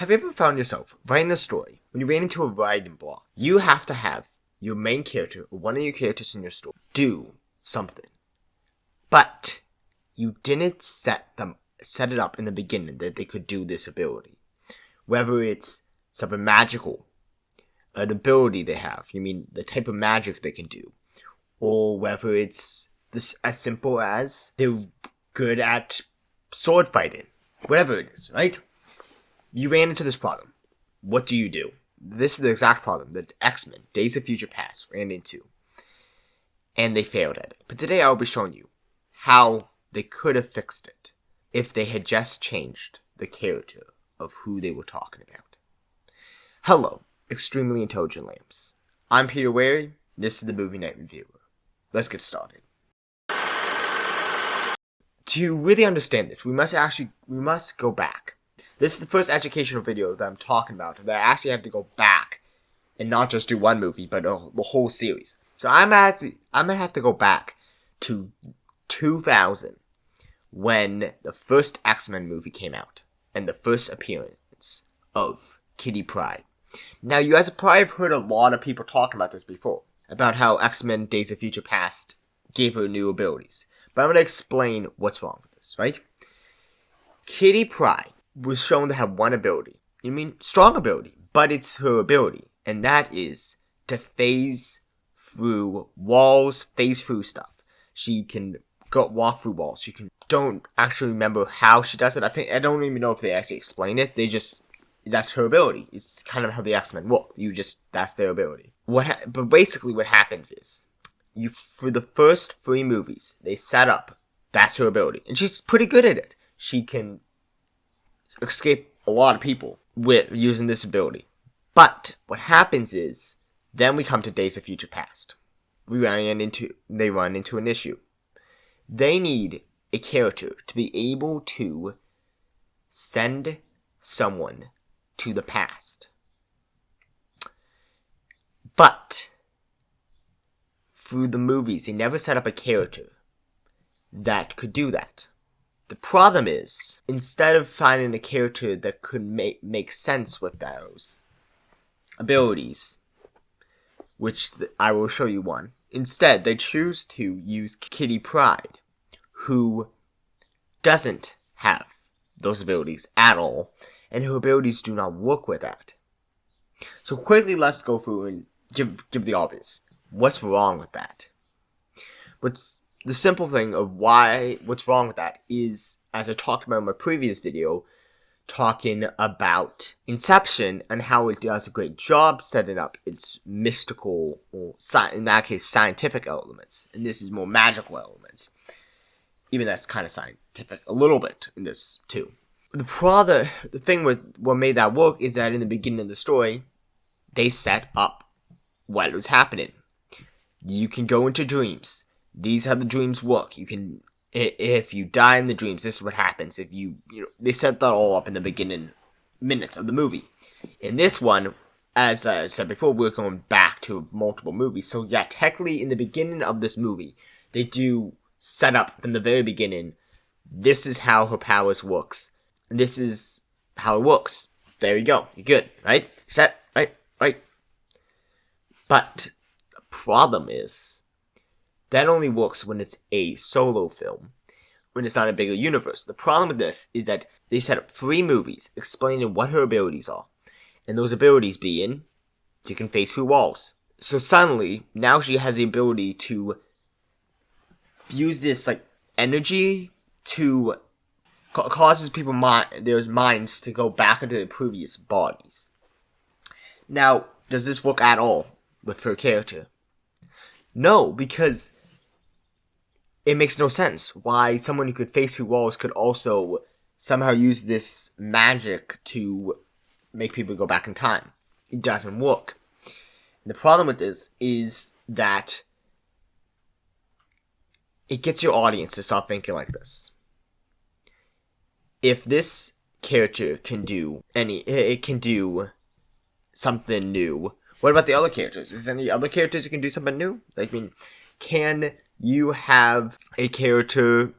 Have you ever found yourself writing a story when you ran into a writing block? You have to have your main character or one of your characters in your story do something, but you didn't set it up in the beginning that they could do this ability. Whether it's something magical, an ability they have, you mean the type of magic they can do, or whether it's this as simple as they're good at sword fighting, whatever it is, right? You ran into this problem. What do? This is the exact problem that X-Men, Days of Future Past, ran into. And they failed at it. But today I'll be showing you how they could have fixed it if they had just changed the character of who they were talking about. Hello, extremely intelligent lambs. I'm Peter Wary. This is the Movie Night Reviewer. Let's get started. To really understand this, we must go back. This is the first educational video that I'm talking about that I actually have to go back and not just do one movie, but the whole series. So I'm gonna have to go back to 2000 when the first X-Men movie came out and the first appearance of Kitty Pryde. Now, you guys have probably heard a lot of people talking about this before, about how X-Men Days of Future Past gave her new abilities. But I'm going to explain what's wrong with this, right? Kitty Pryde was shown to have one ability. Strong ability, but it's her ability. And that is to phase through walls, phase through stuff. She can walk through walls. Don't actually remember how she does it. I don't even know if they actually explain it. That's her ability. It's kind of how the X-Men work. That's their ability. But basically what happens is, for the first 3 movies, they set up, that's her ability. And she's pretty good at it. She can escape a lot of people with using this ability. But what happens is, then we come to Days of Future Past. They run into an issue. They need a character to be able to send someone to the past. But through the movies, they never set up a character that could do that. The problem is, instead of finding a character that could make sense with those abilities, which I will show you one, instead they choose to use Kitty Pryde, who doesn't have those abilities at all, and her abilities do not work with that. So quickly, let's go through and give the obvious. What's wrong with that? The simple thing of what's wrong with that is, as I talked about in my previous video, talking about Inception and how it does a great job setting up its mystical, or in that case, scientific elements. And this is more magical elements. Even that's kind of scientific a little bit in this too. The thing with what made that work is that in the beginning of the story, they set up what was happening. You can go into dreams. These are how the dreams work. If you die in the dreams, this is what happens. They set that all up in the beginning minutes of the movie. In this one, as I said before, we're going back to multiple movies. So yeah, technically in the beginning of this movie, they do set up from the very beginning, this is how her powers works. And this is how it works. There you go. You're good, right? Set, right. But the problem is, that only works when it's a solo film, when it's not a bigger universe. The problem with this is that they set up 3 movies explaining what her abilities are. And those abilities being, she can phase through walls. So suddenly, now she has the ability to use this energy to causes their minds to go back into their previous bodies. Now, does this work at all with her character? No, because it makes no sense why someone who could phase through walls could also somehow use this magic to make people go back in time. It doesn't work. And the problem with this is that it gets your audience to stop thinking like this. If this character can do something new, what about the other characters? Is there any other characters who can do something new? Can you have a character,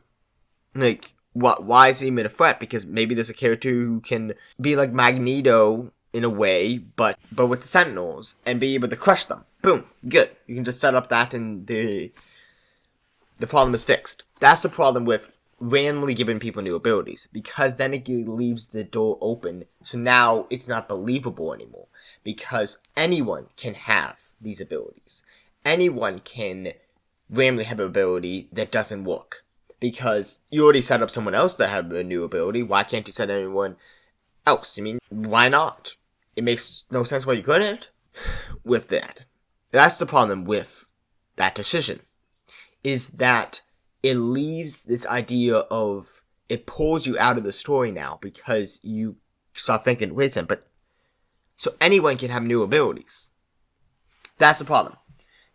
why is he even a threat? Because maybe there's a character who can be like Magneto in a way, but with the Sentinels and be able to crush them. Boom, good. You can just set up that and the problem is fixed. That's the problem with randomly giving people new abilities, because then it leaves the door open, so now it's not believable anymore, because anyone can have these abilities. Anyone can randomly have an ability that doesn't work, because you already set up someone else that have a new ability. Why can't you set anyone else? I mean, why not? It makes no sense why you couldn't with that. That's the problem with that decision, is that it leaves this idea of, it pulls you out of the story now, because you start thinking, wait a second, but so anyone can have new abilities. That's the problem.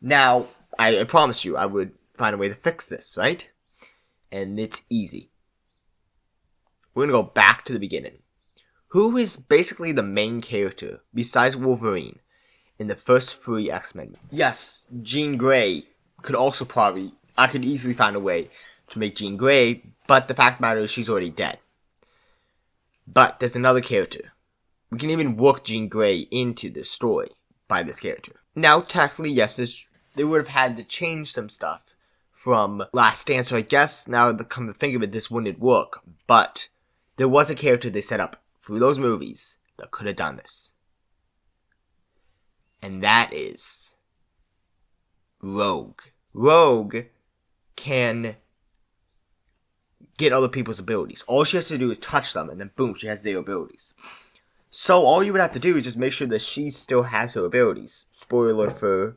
Now, I promised you I would find a way to fix this, right? And it's easy. We're gonna go back to the beginning. Who is basically the main character, besides Wolverine, in the first 3 X-Men? Yes, Jean Grey could also probably, I could easily find a way to make Jean Grey, but the fact of the matter is she's already dead. But there's another character. We can even work Jean Grey into this story by this character. Now, technically, yes, they would have had to change some stuff from Last Stand, so I guess now that come to think of it, this wouldn't work. But there was a character they set up through those movies that could have done this. And that is Rogue. Rogue can get other people's abilities. All she has to do is touch them, and then boom, she has their abilities. So all you would have to do is just make sure that she still has her abilities. Spoiler for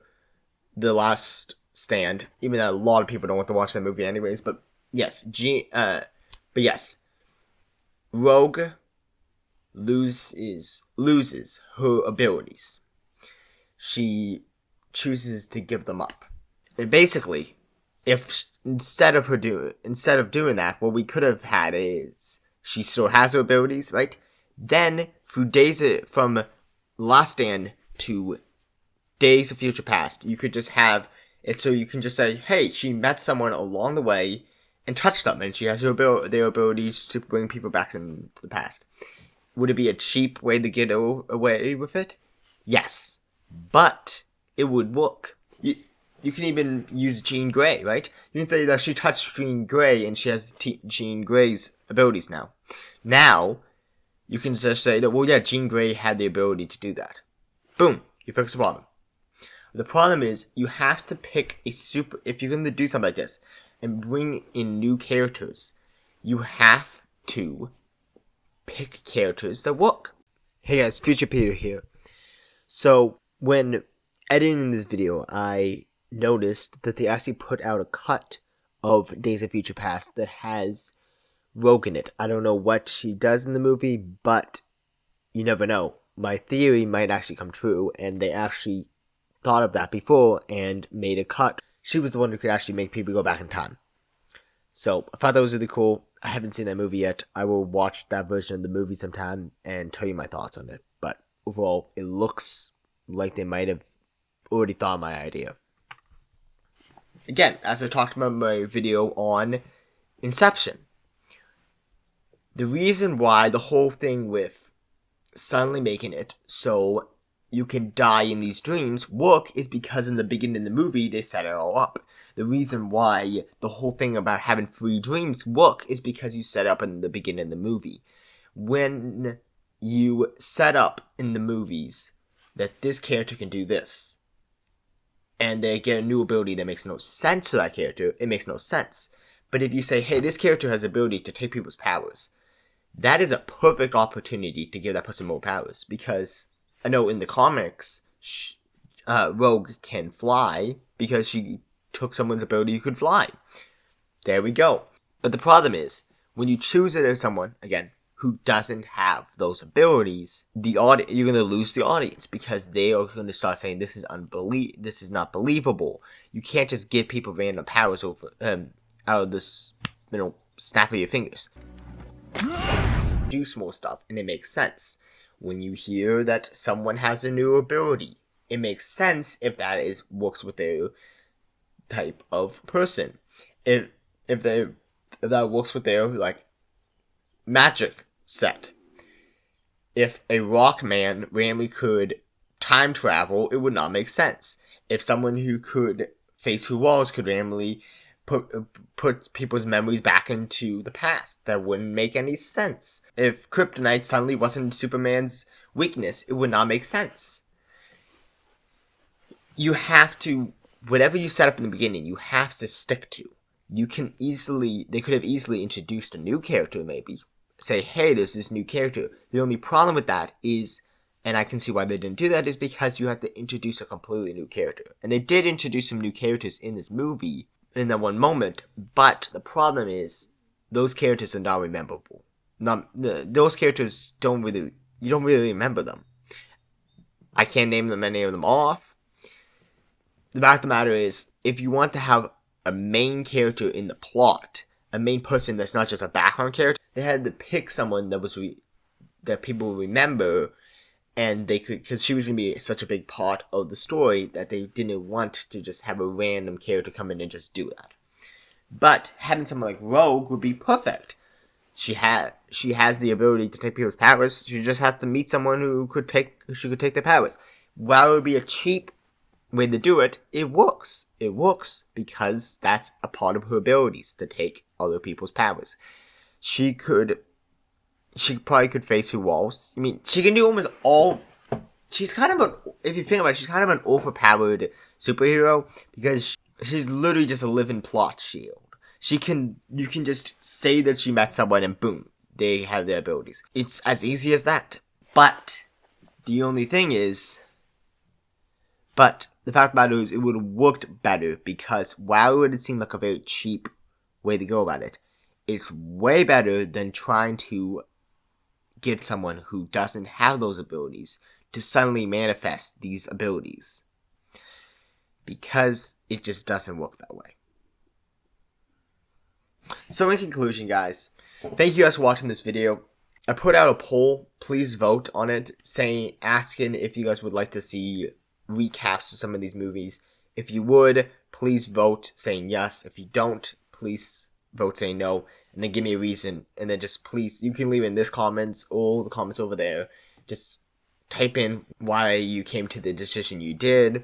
The Last Stand, even though a lot of people don't want to watch that movie anyways. But yes, Rogue loses her abilities. She chooses to give them up. And basically, if instead of doing that, what we could have had is she still has her abilities, right? Then from Last Stand to Days of Future Past, you could just have it so you can just say, hey, she met someone along the way and touched them, and she has their abilities to bring people back into the past. Would it be a cheap way to get away with it? Yes, but it would work. You can even use Jean Grey, right? You can say that she touched Jean Grey and she has Jean Grey's abilities now. Now, you can just say that, well, yeah, Jean Grey had the ability to do that. Boom, you fix the problem. The problem is, you have to pick if you're going to do something like this and bring in new characters, you have to pick characters that work. Hey guys, Future Peter here. So, when editing this video, I noticed that they actually put out a cut of Days of Future Past that has Rogue in it. I don't know what she does in the movie, but you never know. My theory might actually come true, and they actually thought of that before and made a cut. She was the one who could actually make people go back in time. So, I thought that was really cool. I haven't seen that movie yet. I will watch that version of the movie sometime and tell you my thoughts on it. But overall, it looks like they might have already thought of my idea. Again, as I talked about in my video on Inception, the reason why the whole thing with suddenly making it so you can die in these dreams work is because in the beginning of the movie they set it all up. The reason why the whole thing about having 3 dreams work is because you set up in the beginning of the movie. When you set up in the movies that this character can do this, and they get a new ability that makes no sense for that character, it makes no sense. But if you say, hey, this character has the ability to take people's powers, that is a perfect opportunity to give that person more powers. Because I know in the comics, Rogue can fly because she took someone's ability who could fly. There we go. But the problem is, when you choose it as someone, again, who doesn't have those abilities, you're going to lose the audience, because they are going to start saying this is not believable. You can't just give people random powers out of this, snap of your fingers. Do small stuff, and it makes sense. When you hear that someone has a new ability, it makes sense if that works with their type of person. If that works with their magic set. If a rock man randomly could time travel, it would not make sense. If someone who could face through walls could randomly put people's memories back into the past, that wouldn't make any sense. If kryptonite suddenly wasn't Superman's weakness, it would not make sense. You have to, whatever you set up in the beginning, you have to stick to. They could have easily introduced a new character, maybe. Say, hey, there's this new character. The only problem with that is, and I can see why they didn't do that, is because you have to introduce a completely new character. And they did introduce some new characters in this movie in that one moment, but the problem is, those characters are not memorable. Those characters you don't really remember them. I can't name any of them off. The fact of the matter is, if you want to have a main character in the plot, a main person that's not just a background character, they had to pick someone that people will remember, and they could, because she was going to be such a big part of the story that they didn't want to just have a random character come in and just do that. But having someone like Rogue would be perfect. She has the ability to take people's powers. She just has to meet someone who could take their powers. While it would be a cheap way to do it, it works. It works because that's a part of her abilities, to take other people's powers. She probably could face through walls. I mean, she can do almost all. She's kind of if you think about it, she's kind of an overpowered superhero because she's literally just a living plot shield. You can just say that she met someone and boom, they have their abilities. It's as easy as that. But the only thing is, the fact of the matter is, it would have worked better because while it would seem like a very cheap way to go about it, it's way better than trying to get someone who doesn't have those abilities to suddenly manifest these abilities. Because it just doesn't work that way. So in conclusion, guys, thank you guys for watching this video. I put out a poll. Please vote on it, asking if you guys would like to see recaps of some of these movies. If you would, please vote saying yes. If you don't, please vote saying no. And then give me a reason. And then just please, you can leave in this comments or the comments over there. Just type in why you came to the decision you did.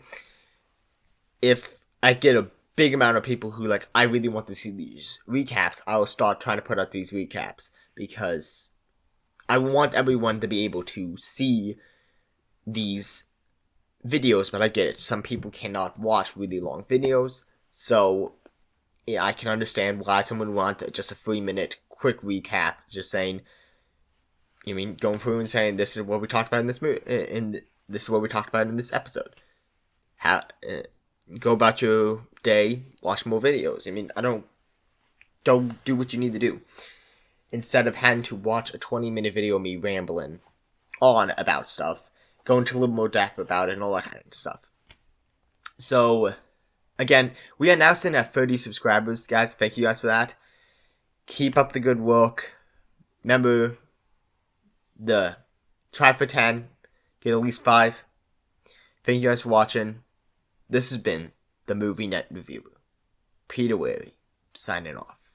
If I get a big amount of people who I really want to see these recaps, I will start trying to put out these recaps. Because I want everyone to be able to see these videos, but I get it. Some people cannot watch really long videos. So yeah, I can understand why someone would want just a 3-minute quick recap, just saying, going through and saying, this is what we talked about in this movie, and this is what we talked about in this episode. Go about your day, watch more videos. Don't do what you need to do. Instead of having to watch a 20-minute video of me rambling on about stuff, go into a little more depth about it and all that kind of stuff. So, again, we are now sitting at 30 subscribers, guys. Thank you guys for that. Keep up the good work. Remember, try for 10. Get at least 5. Thank you guys for watching. This has been the Movie Net Reviewer. Peter Wary, signing off.